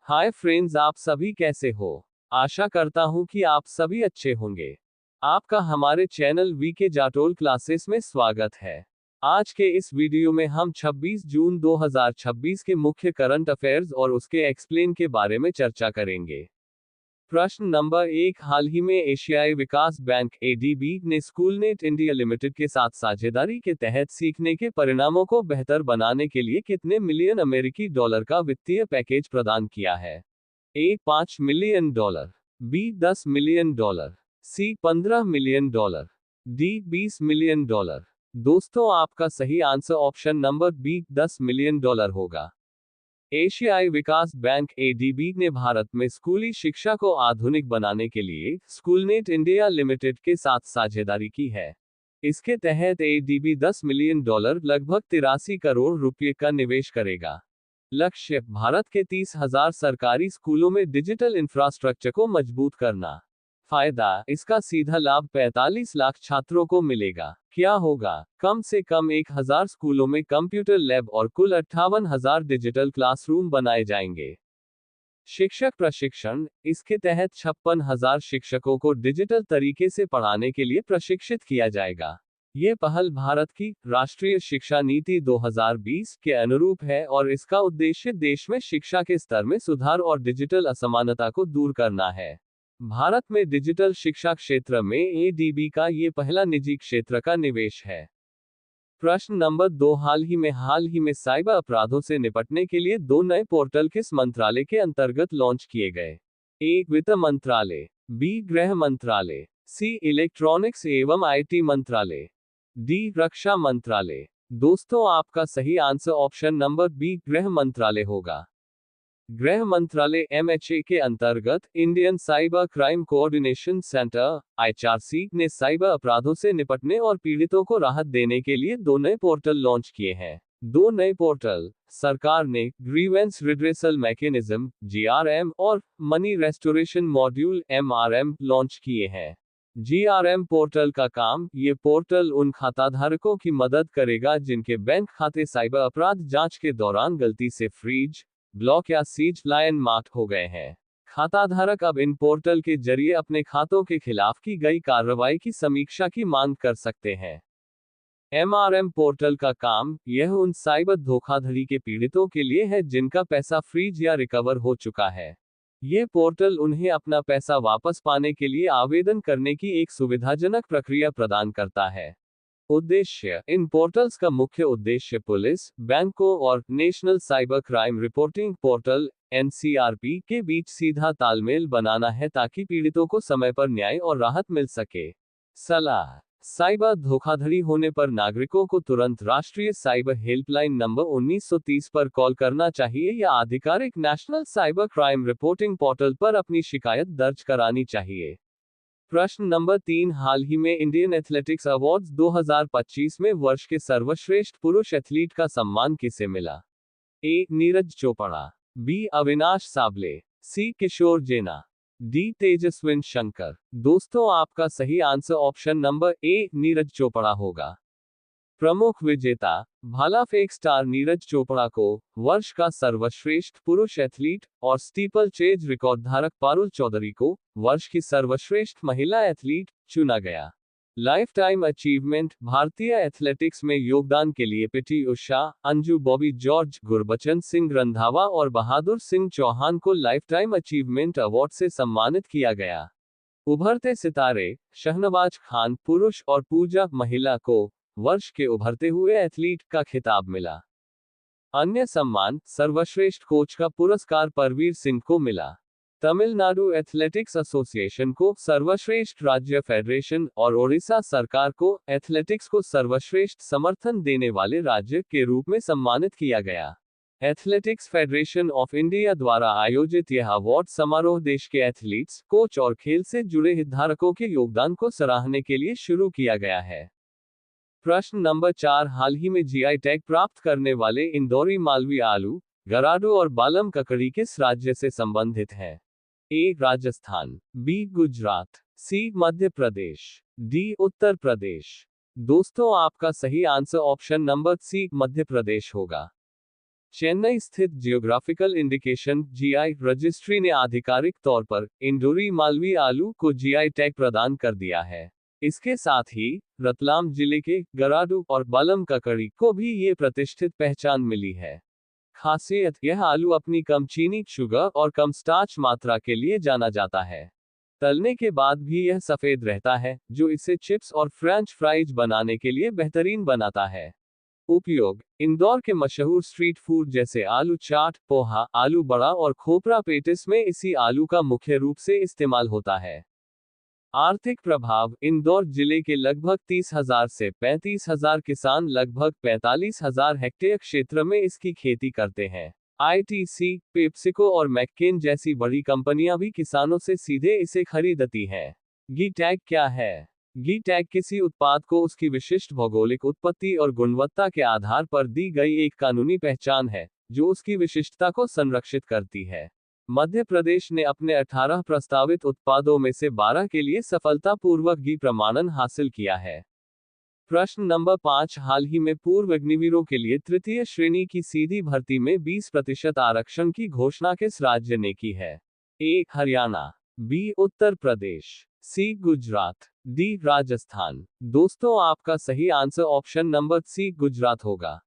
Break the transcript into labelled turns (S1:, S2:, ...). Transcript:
S1: Hi friends, आप सभी कैसे हो। आशा करता हूँ कि आप सभी अच्छे होंगे। आपका हमारे चैनल वीके जाटोल क्लासेस में स्वागत है। आज के इस वीडियो में हम 26 जून 2026 के मुख्य करंट अफेयर्स और उसके एक्सप्लेन के बारे में चर्चा करेंगे। प्रश्न नंबर 1, हाल ही में एशियाई विकास बैंक एडीबी ने स्कूलनेट इंडिया लिमिटेड के साथ साझेदारी के तहत सीखने के परिणामों को बेहतर बनाने के लिए कितने मिलियन अमेरिकी डॉलर का वित्तीय पैकेज प्रदान किया है। A 5 million dollar, B 10 million dollar, C 15 million dollar, D 20 million dollar. दोस्तों, आपका सही answer option number B 10 million dollar होगा। एशियाई विकास बैंक एडीबी ने भारत में स्कूली शिक्षा को आधुनिक बनाने के लिए स्कूलनेट इंडिया लिमिटेड के साथ साझेदारी की है। इसके तहत एडीबी 10 मिलियन डॉलर लगभग 83 करोड़ रुपए का निवेश करेगा। लक्ष्य, भारत के 30,000 सरकारी स्कूलों में डिजिटल इंफ्रास्ट्रक्चर को मजबूत करना। फायदा, इसका सीधा लाभ 45 लाख छात्रों को मिलेगा। क्या होगा, कम से कम 1,000 स्कूलों में कंप्यूटर लैब और कुल 58,000 डिजिटल क्लासरूम बनाए जाएंगे। शिक्षक प्रशिक्षण, इसके तहत 56,000 शिक्षकों को डिजिटल तरीके से पढ़ाने के लिए प्रशिक्षित किया जाएगा। ये पहल भारत की राष्ट्रीय शिक्षा नीति 2020 के अनुरूप है और इसका उद्देश्य देश में शिक्षा के स्तर में सुधार और डिजिटल असमानता को दूर करना है। भारत में डिजिटल शिक्षा क्षेत्र में एडीबी का ये पहला निजी क्षेत्र का निवेश है। प्रश्न नंबर 2, हाल ही में साइबर अपराधों से निपटने के लिए 2 नए पोर्टल किस मंत्रालय के अंतर्गत लॉन्च किए गए। ए वित्त मंत्रालय, बी गृह मंत्रालय, सी इलेक्ट्रॉनिक्स एवं आईटी मंत्रालय, डी रक्षा मंत्रालय। दोस्तों, आपका सही आंसर ऑप्शन नंबर बी गृह मंत्रालय होगा। गृह मंत्रालय एमएचए के अंतर्गत Indian cyber crime coordination centre IHRC ने साइबर अपराधों से निपटने और पीड़ितों को राहत देने के लिए 2 नए पोर्टल लॉन्च किए हैं। 2 नए पोर्टल सरकार ने ग्रीवेंस रिड्रेसल मैकेनिज्म जीआरएम और money restoration module MRM launch किए हैं। जीआरएम पोर्टल का काम, ये पोर्टल उन खाताधारकों की मदद करेगा जिनके बैंक खाते साइबर अपराध जांच के दौरान गलती से फ्रीज, ब्लॉक या सीज लाइन मार्क हो गए हैं। खाताधारक अब इन पोर्टल के जरिए अपने खातों के खिलाफ की गई कार्रवाई की समीक्षा की मांग कर सकते हैं। एमआरएम पोर्टल का काम, यह उन साइबर धोखाधड़ी के पीड़ितों के लिए है जिनका पैसा फ्रीज या रिकवर हो चुका है। ये पोर्टल उन्हें अपना पैसा वापस पाने के लिए आवेदन करने की एक सुविधाजनक प्रक्रिया प्रदान करता है। उद्देश्य, इन पोर्टल्स का मुख्य उद्देश्य पुलिस, बैंकों और national cyber crime reporting portal NCRP के बीच सीधा तालमेल बनाना है ताकि पीड़ितों को समय पर न्याय और राहत मिल सके। सलाह, साइबर धोखाधड़ी होने पर नागरिकों को तुरंत राष्ट्रीय साइबर हेल्पलाइन नंबर 1930 पर कॉल करना चाहिए या आधिकारिक national cyber crime reporting portal पर अपनी शिकायत दर्ज करानी चाहिए। प्रश्न नंबर 3, हाल ही में इंडियन एथलेटिक्स अवार्ड्स 2025 में वर्ष के सर्वश्रेष्ठ पुरुष एथलीट का सम्मान किसे मिला। ए नीरज चोपड़ा, बी अविनाश साबले, सी किशोर जेना, डी तेजस्विन शंकर। दोस्तों, आपका सही answer option number A Neeraj Chopra होगा। प्रमुख विजेता, भाला फेंक स्टार नीरज चोपड़ा को वर्ष का सर्वश्रेष्ठ पुरुष एथलीट और स्टीपल चेज रिकॉर्ड धारक पारुल चौधरी को वर्ष की सर्वश्रेष्ठ महिला एथलीट चुना गया। लाइफ टाइम अचीवमेंट, भारतीय एथलेटिक्स में योगदान के लिए पीटी उषा, अंजू बॉबी जॉर्ज, गुरबचन सिंह रंधावा और बहादुर सिंह चौहान को लाइफ टाइम अचीवमेंट अवार्ड से सम्मानित किया गया। उभरते सितारे, शहनवाज खान पुरुष और पूजा महिला को वर्ष के उभरते हुए एथलीट का खिताब मिला। अन्य सम्मान, सर्वश्रेष्ठ कोच का पुरस्कार परवीर सिंह को मिला। तमिलनाडु एथलेटिक्स एसोसिएशन को सर्वश्रेष्ठ राज्य फेडरेशन और ओडिशा सरकार को एथलेटिक्स को सर्वश्रेष्ठ समर्थन देने वाले राज्य के रूप में सम्मानित किया गया। एथलेटिक्स फेडरेशन ऑफ इंडिया द्वारा आयोजित यह अवार्ड समारोह देश के एथलीट्स, कोच और खेल से जुड़े हितधारकों के योगदान को सराहने के लिए शुरू किया गया है। प्रश्न नंबर 4, हाल ही में जीआई टैग प्राप्त करने वाले इंदौरी मालवी आलू, गराडू और बालम ककड़ी किस राज्य से संबंधित हैं। ए राजस्थान, बी गुजरात, सी मध्य प्रदेश, डी उत्तर प्रदेश। दोस्तों, आपका सही आंसर ऑप्शन नंबर सी मध्य प्रदेश होगा। चेन्नई स्थित जियोग्राफिकल इंडिकेशन जीआई रजिस्ट्री ने आधिकारिक तौर पर इंदौरी मालवी आलू को जीआई टैग प्रदान कर दिया है। इसके साथ ही रतलाम जिले के गराडू और बलम ककड़ी को भी ये प्रतिष्ठित पहचान मिली है। खासियत, यह आलू अपनी कम चीनी, शुगर और कम स्टार्च मात्रा के लिए जाना जाता है। तलने के बाद भी यह सफेद रहता है, जो इसे चिप्स और फ्रेंच फ्राइज बनाने के लिए बेहतरीन बनाता है। उपयोग, इंदौर के मशहूर स्ट्रीट फूड जैसे आलू चाट, पोहा, आलू बड़ा और खोपरा पेटिस में इसी आलू का मुख्य रूप से इस्तेमाल होता है। आर्थिक प्रभाव, इंदौर जिले के लगभग 30,000 से 35,000 किसान लगभग 45,000 हेक्टेयर क्षेत्र में इसकी खेती करते हैं। आईटीसी, पेप्सिको और मैक्केन जैसी बड़ी कंपनियां भी किसानों से सीधे इसे खरीदती हैं। गी टैग क्या है? गी टैग किसी उत्पाद को उसकी विशिष्ट भौगोलिक उत्पत्ति और गुणवत्ता के आधार पर दी गई एक कानूनी पहचान है, जो उसकी विशिष्टता को संरक्षित करती है। मध्य प्रदेश ने अपने 18 प्रस्तावित उत्पादों में से 12 के लिए सफलतापूर्वक गी प्रमाणन हासिल किया है। प्रश्न नंबर 5, हाल ही में पूर्व अग्निवीरों के लिए तृतीय श्रेणी की सीधी भर्ती में 20% आरक्षण की घोषणा किस राज्य ने की है? A. Haryana, B. Uttar Pradesh, C. Gujarat, D. Rajasthan. दोस्तों, आपका सही answer option number C Gujarat होगा।